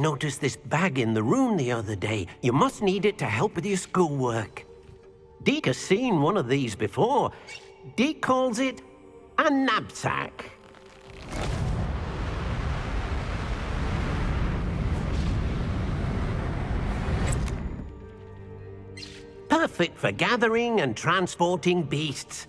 noticed this bag in the room the other day. You must need it to help with your schoolwork. Deke has seen one of these before. Deke calls it a Nab-Sack. Perfect for gathering and transporting beasts.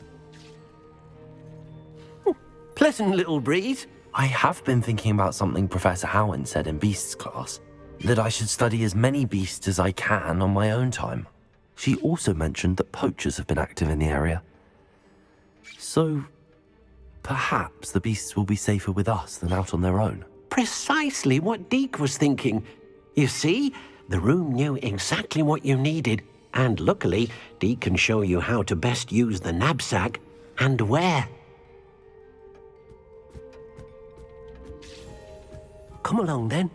Pleasant little breeze. I have been thinking about something Professor Howard said in Beasts class, that I should study as many beasts as I can on my own time. She also mentioned that poachers have been active in the area. So, perhaps the beasts will be safer with us than out on their own. Precisely what Deke was thinking. You see, the room knew exactly what you needed, and luckily, Deke can show you how to best use the Nab-Sack and where. Come along, then.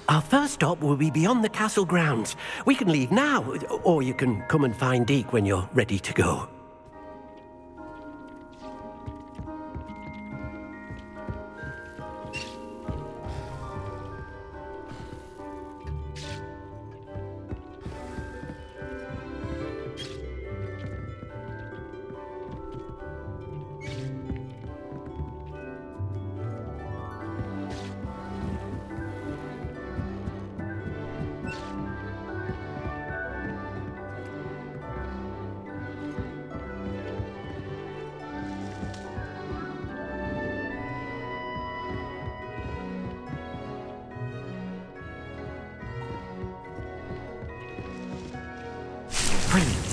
Our first stop will be beyond the castle grounds. We can leave now, or you can come and find Deke when you're ready to go. Brilliant.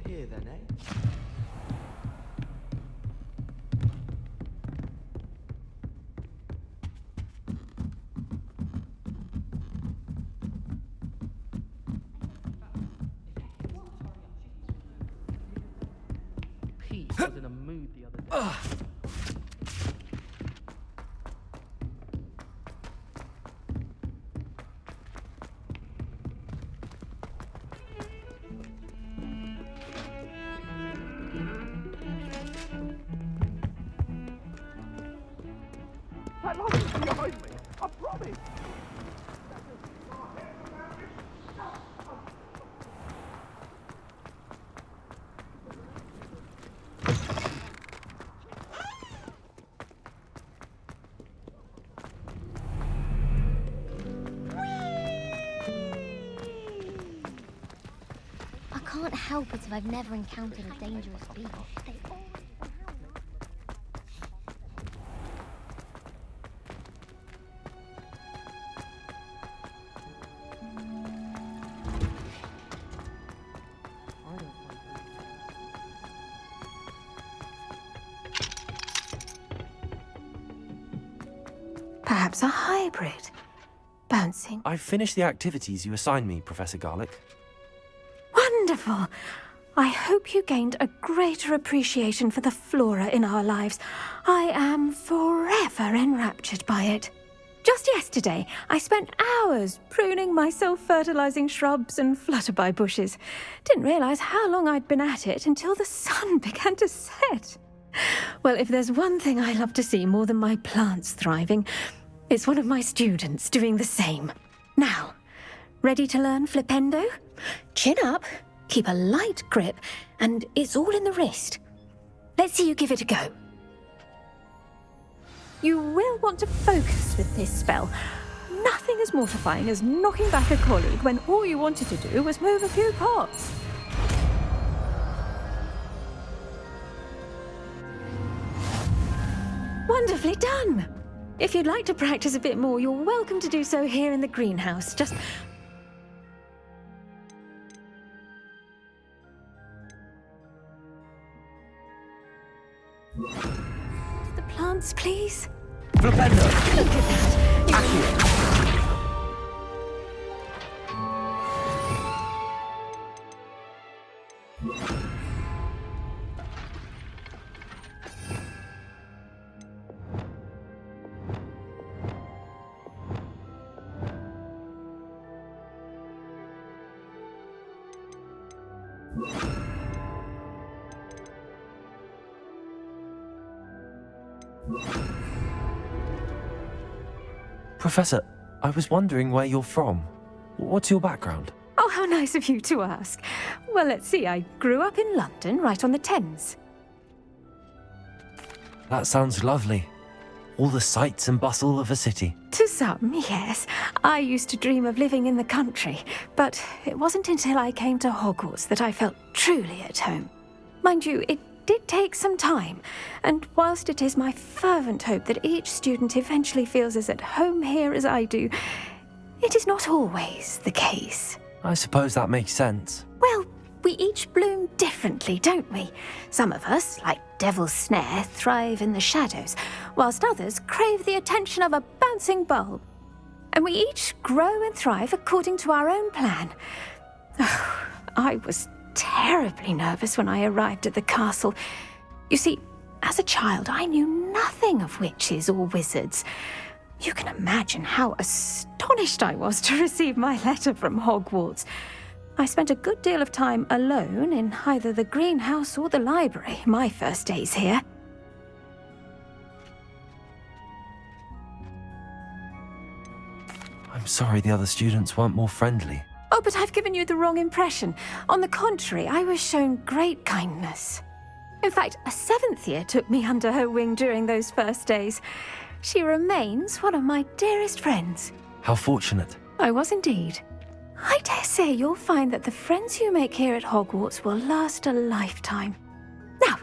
Here then, eh? Pete was in a mood the other day. That light is behind me, I promise! I can't help it if I've never encountered a dangerous beast. Perhaps a hybrid. Bouncing. I've finished the activities you assigned me, Professor Garlick. Wonderful. I hope you gained a greater appreciation for the flora in our lives. I am forever enraptured by it. Just yesterday, I spent hours pruning my self-fertilizing shrubs and flutterby bushes. Didn't realize how long I'd been at it until the sun began to set. Well, if there's one thing I love to see more than my plants thriving, it's one of my students doing the same. Now, ready to learn Flipendo? Chin up, keep a light grip, and it's all in the wrist. Let's see you give it a go. You will want to focus with this spell. Nothing as mortifying as knocking back a colleague when all you wanted to do was move a few pots. Wonderfully done! If you'd like to practice a bit more, you're welcome to do so here in the greenhouse. Just... The plants, please. Flipendo! Look at that! Accurate! Professor, I was wondering where you're from. What's your background? Oh, how nice of you to ask. Well, let's see. I grew up in London, right on the Thames. That sounds lovely. All the sights and bustle of a city. To some, yes. I used to dream of living in the country, but it wasn't until I came to Hogwarts that I felt truly at home. Mind you, it did take some time, and whilst it is my fervent hope that each student eventually feels as at home here as I do, it is not always the case. I suppose that makes sense. Well, we each bloom differently, don't we? Some of us, like Devil's Snare, thrive in the shadows, whilst others crave the attention of a bouncing bulb. And we each grow and thrive according to our own plan. Oh, I was terribly nervous when I arrived at the castle. You see, as a child, I knew nothing of witches or wizards. You can imagine how astonished I was to receive my letter from Hogwarts. I spent a good deal of time alone in either the greenhouse or the library my first days here. I'm sorry the other students weren't more friendly. Oh, but I've given you the wrong impression. On the contrary, I was shown great kindness. In fact, a 7th year took me under her wing during those first days. She remains one of my dearest friends. How fortunate. I was indeed. I dare say you'll find that the friends you make here at Hogwarts will last a lifetime. Now,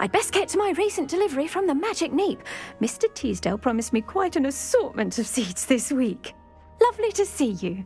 I'd best get to my recent delivery from the Magic Neep. Mr. Teasdale promised me quite an assortment of seeds this week. Lovely to see you.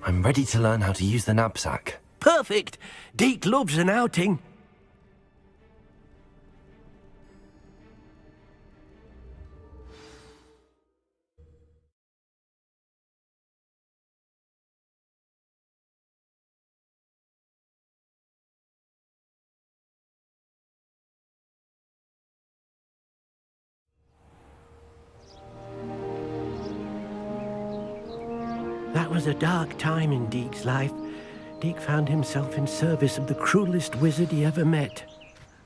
I'm ready to learn how to use the Nab-Sack. Perfect! Deke loves an outing. That was a dark time in Deke's life. Deke found himself in service of the cruelest wizard he ever met.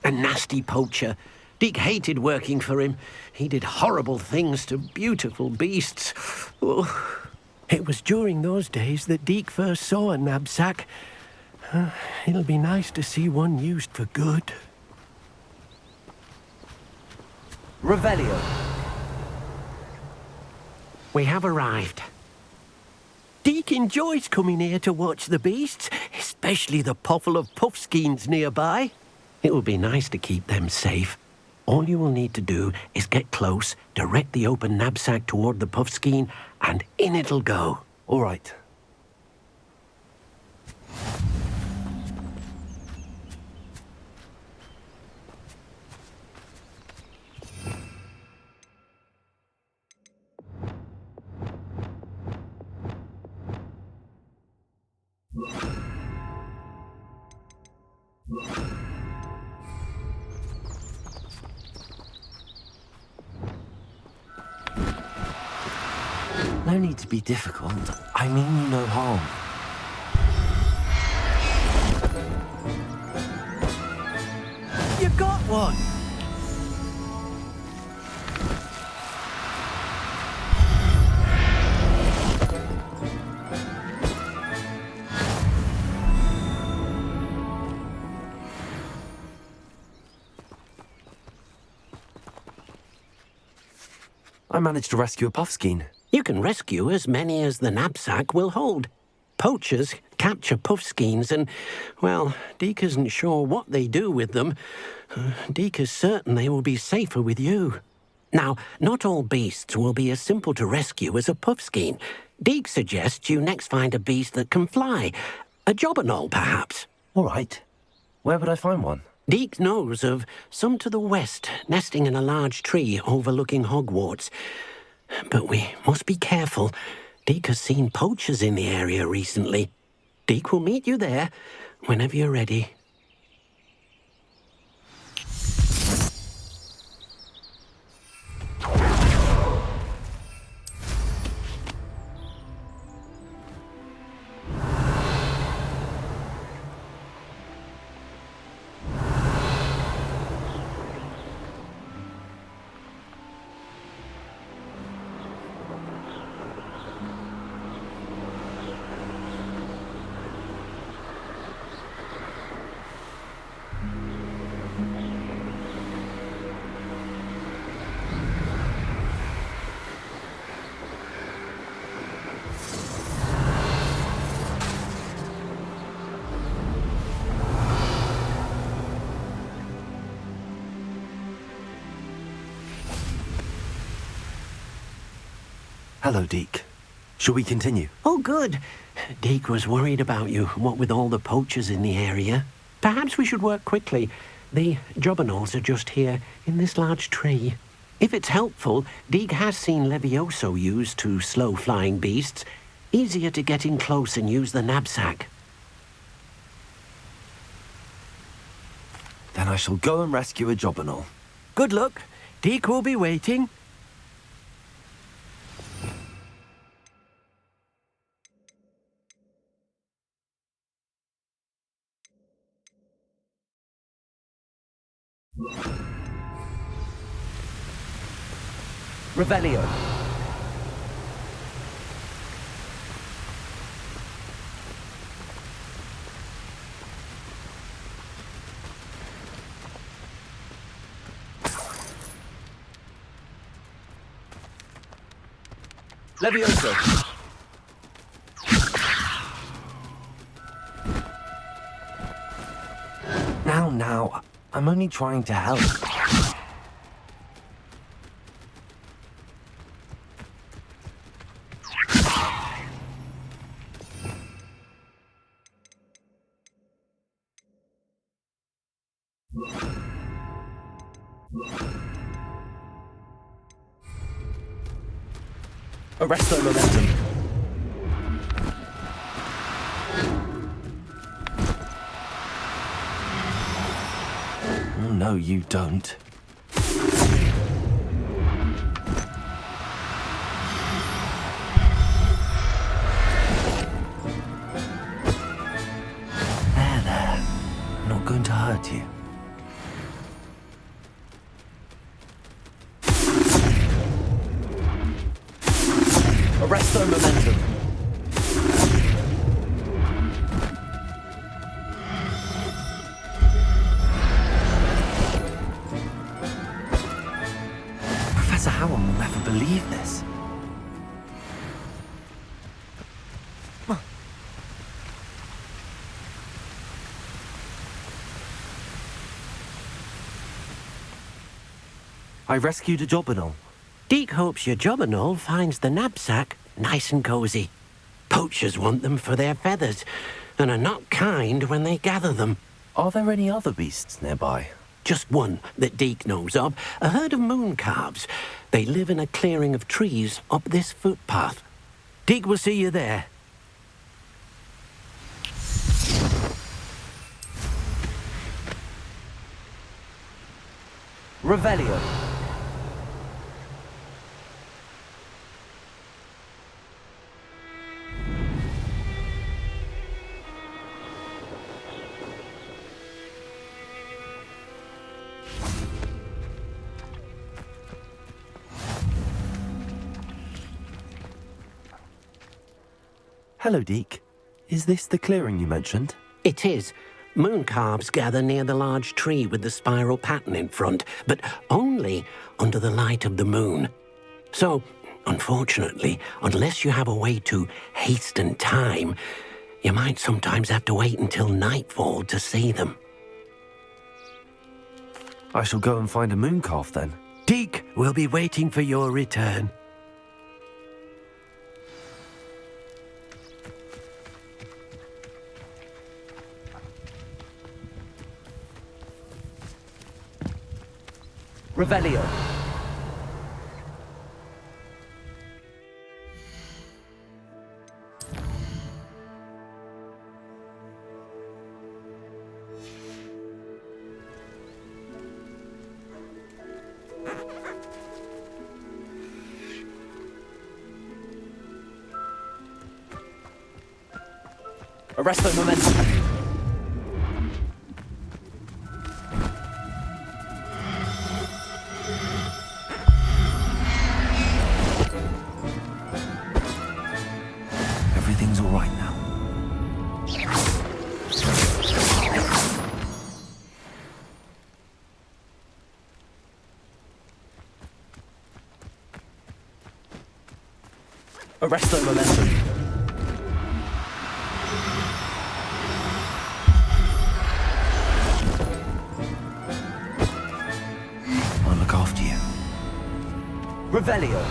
A nasty poacher. Deke hated working for him. He did horrible things to beautiful beasts. Oh. It was during those days that Deke first saw a Nab-Sack. It'll be nice to see one used for good. Revelio. We have arrived. Deke enjoys coming here to watch the beasts, especially the potful of puffskeins nearby. It will be nice to keep them safe. All you will need to do is get close, direct the open Nab-Sack toward the puffskein, and in it'll go. All right. No need to be difficult. I mean you no harm. You got one! I managed to rescue a puffskein. You can rescue as many as the Nab-Sack will hold. Poachers capture puffskeins and, well, Deke isn't sure what they do with them. Deke is certain they will be safer with you. Now, not all beasts will be as simple to rescue as a puffskein. Deke suggests you next find a beast that can fly. A jobberknoll, perhaps. All right. Where would I find one? Deke knows of some to the west, nesting in a large tree overlooking Hogwarts. But we must be careful. Deke has seen poachers in the area recently. Deke will meet you there whenever you're ready. Hello, Deke. Shall we continue? Oh, good. Deke was worried about you, what with all the poachers in the area. Perhaps we should work quickly. The jobberknolls are just here, in this large tree. If it's helpful, Deke has seen Levioso used to slow flying beasts. Easier to get in close and use the Nab-Sack. Then I shall go and rescue a jobberknoll. Good luck. Deke will be waiting. Revelio. Levioso. Now, I'm only trying to help. Arrest their momentum. Oh, no, you don't. There. I'm not going to hurt you. Arrest their momentum. Professor Howard will never believe this. I rescued a Jobberknoll. Deke hopes your Jobberknoll finds the Nab-Sack nice and cozy. Poachers want them for their feathers, and are not kind when they gather them. Are there any other beasts nearby? Just one that Deke knows of, a herd of moon calves. They live in a clearing of trees up this footpath. Deke will see you there. Revelio. Hello, Deke. Is this the clearing you mentioned? It is. Moon calves gather near the large tree with the spiral pattern in front, but only under the light of the moon. So, unfortunately, unless you have a way to hasten time, you might sometimes have to wait until nightfall to see them. I shall go and find a moon calf then. Deke will be waiting for your return. Revelio. Arrest their momentum. Everything's all right now. Arrest their momentum. I'll look after you. Revelio.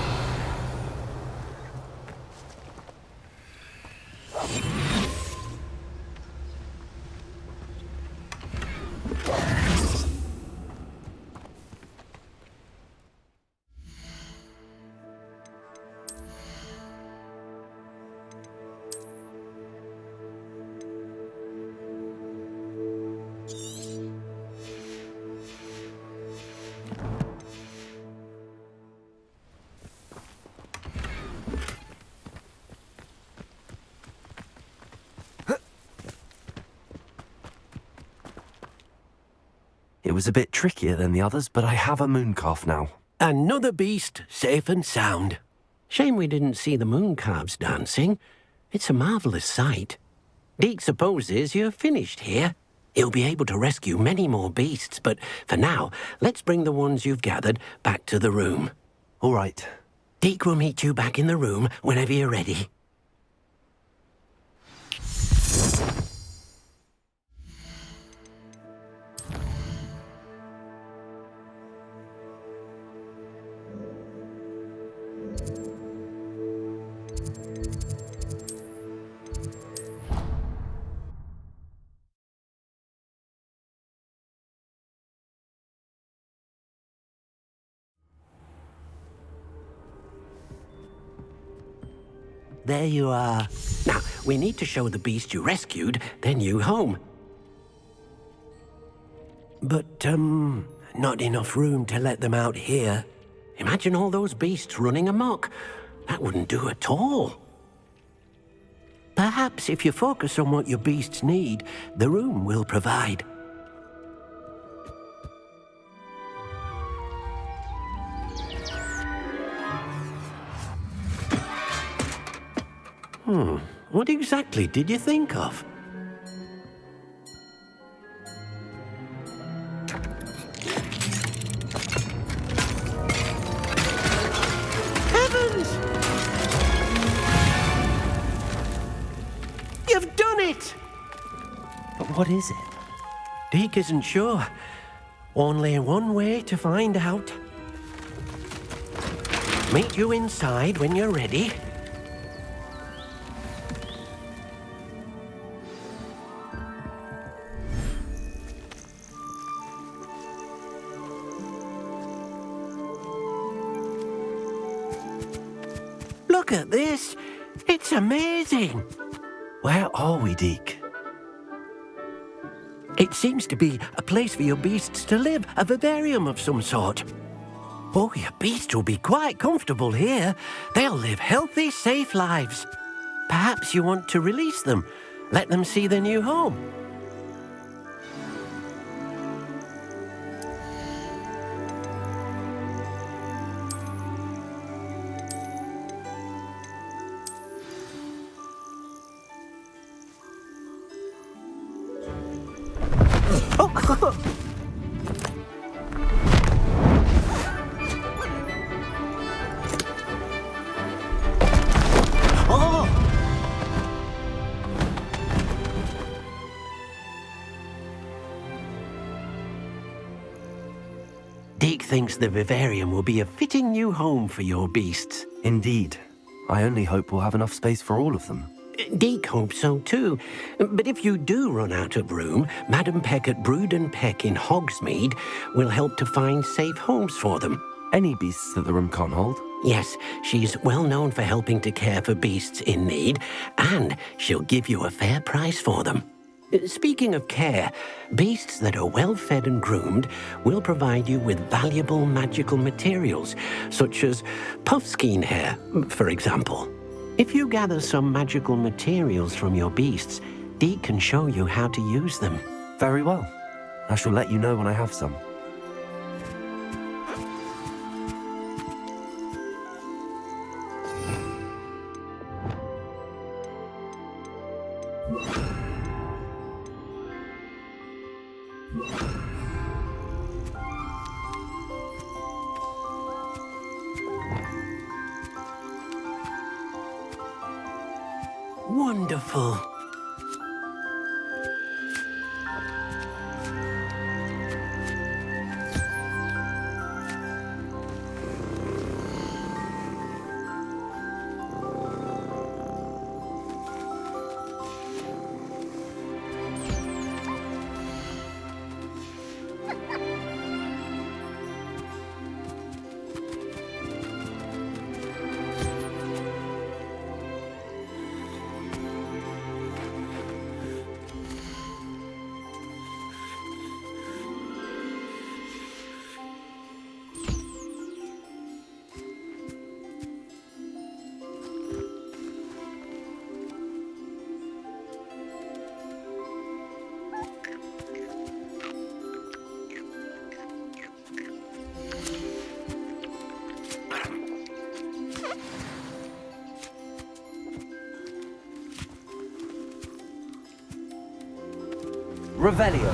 It was a bit trickier than the others, but I have a moon calf now. Another beast, safe and sound. Shame we didn't see the moon calves dancing. It's a marvellous sight. Deke supposes you're finished here. He'll be able to rescue many more beasts, but for now, let's bring the ones you've gathered back to the room. All right. Deke will meet you back in the room whenever you're ready. there you are. Now, we need to show the beast you rescued their new home. But, not enough room to let them out here. Imagine all those beasts running amok. That wouldn't do at all. Perhaps if you focus on what your beasts need, the room will provide. What exactly did you think of? Heavens! You've done it! But what is it? Deke isn't sure. Only one way to find out. Meet you inside when you're ready. Look at this. It's amazing. Where are we, Deke? It seems to be a place for your beasts to live, a vivarium of some sort. Oh, your beasts will be quite comfortable here. They'll live healthy, safe lives. Perhaps you want to release them, let them see their new home. Deke thinks the vivarium will be a fitting new home for your beasts. Indeed. I only hope we'll have enough space for all of them. Deke hopes so too. But if you do run out of room, Madam Peck at Brood and Peck in Hogsmeade will help to find safe homes for them. Any beasts that the room can't hold? Yes, she's well known for helping to care for beasts in need, and she'll give you a fair price for them. Speaking of care, beasts that are well fed and groomed will provide you with valuable magical materials, such as puffskein hair, for example. If you gather some magical materials from your beasts, Deke can show you how to use them. Very well. I shall let you know when I have some. Wonderful. Revelio.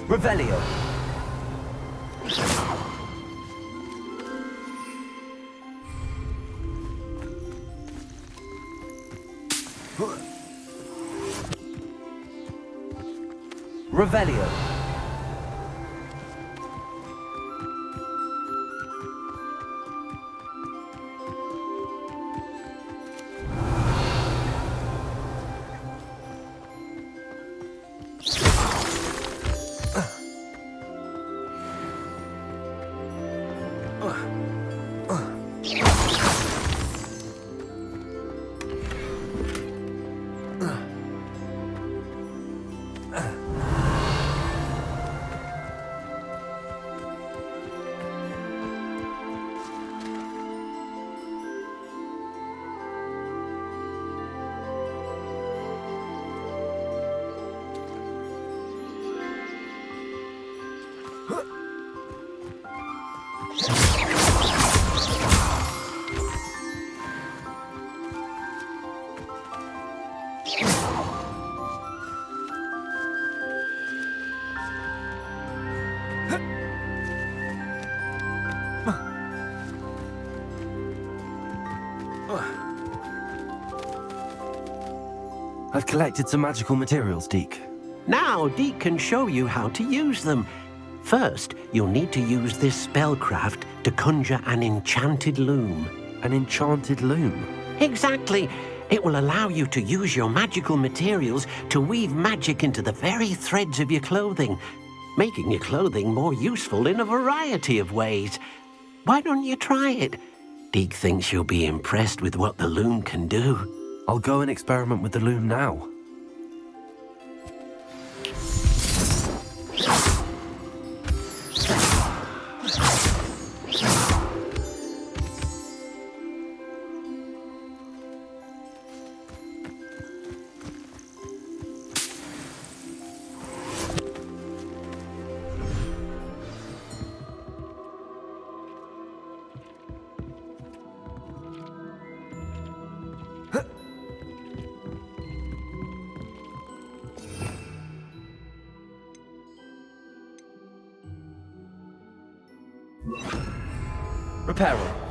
Revelio. Revelio. I've collected some magical materials, Deke. Now Deke can show you how to use them. First, you'll need to use this spellcraft to conjure an enchanted loom. An enchanted loom? Exactly. It will allow you to use your magical materials to weave magic into the very threads of your clothing, making your clothing more useful in a variety of ways. Why don't you try it? Deke thinks you'll be impressed with what the loom can do. I'll go and experiment with the loom now. Reparo.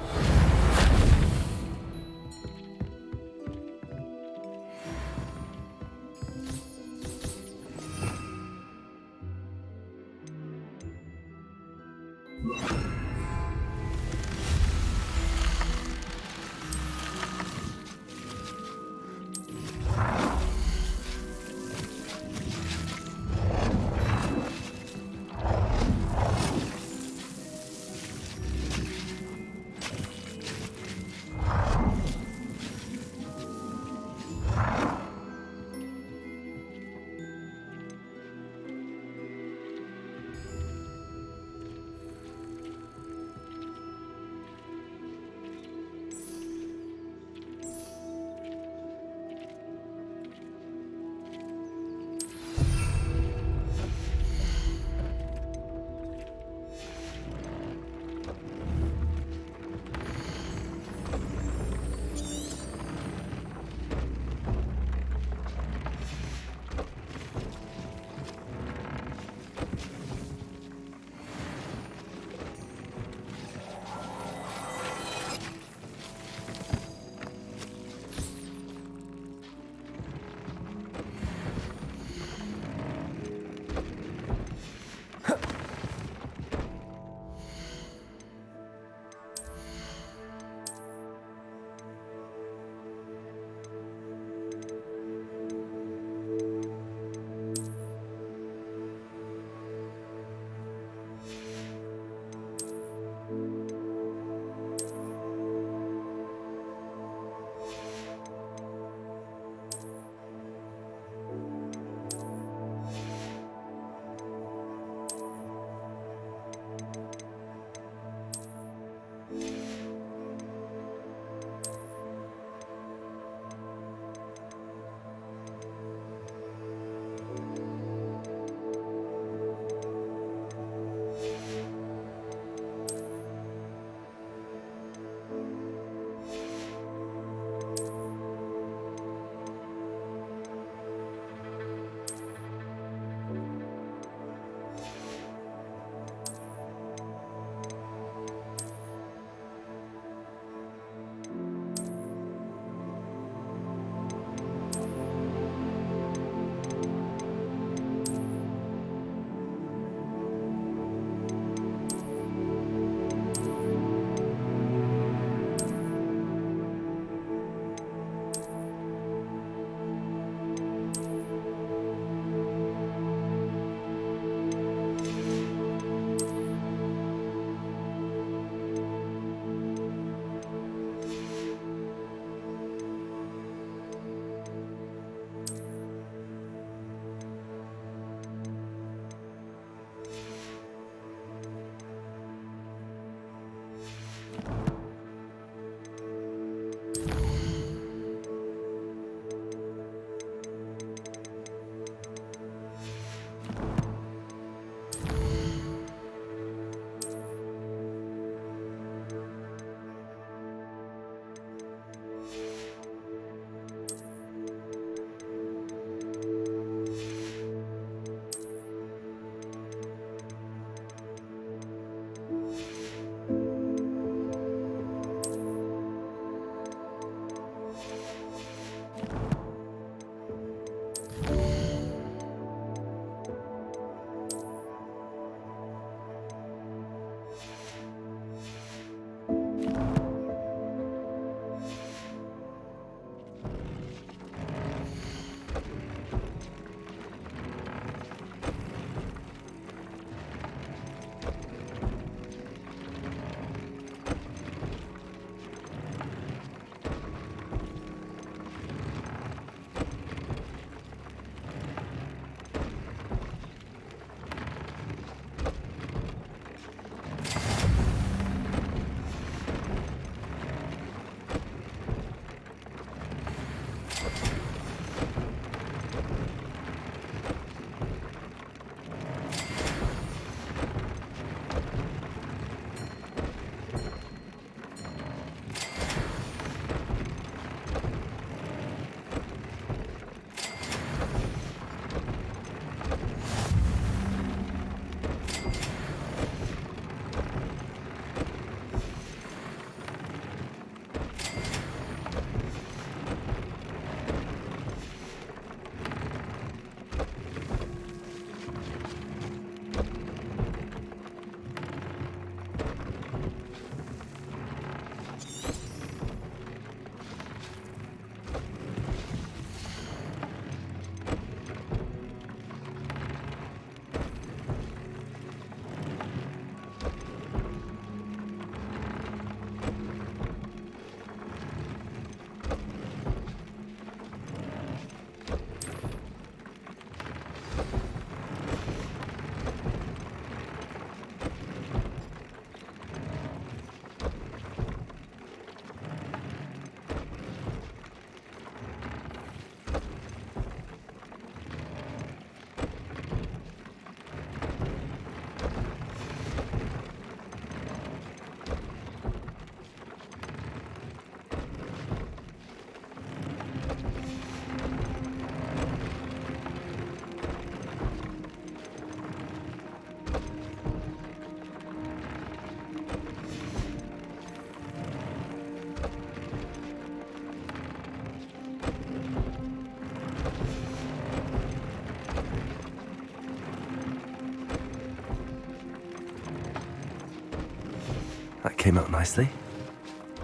came out nicely.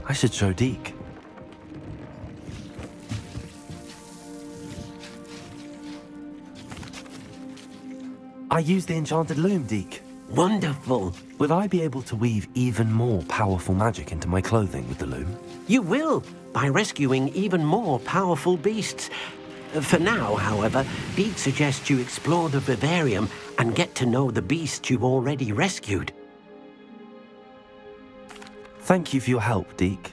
I should show Deke. I used the enchanted loom, Deke. Wonderful. Will I be able to weave even more powerful magic into my clothing with the loom? You will, by rescuing even more powerful beasts. For now, however, Deke suggests you explore the vivarium and get to know the beasts you've already rescued. Thank you for your help, Deke.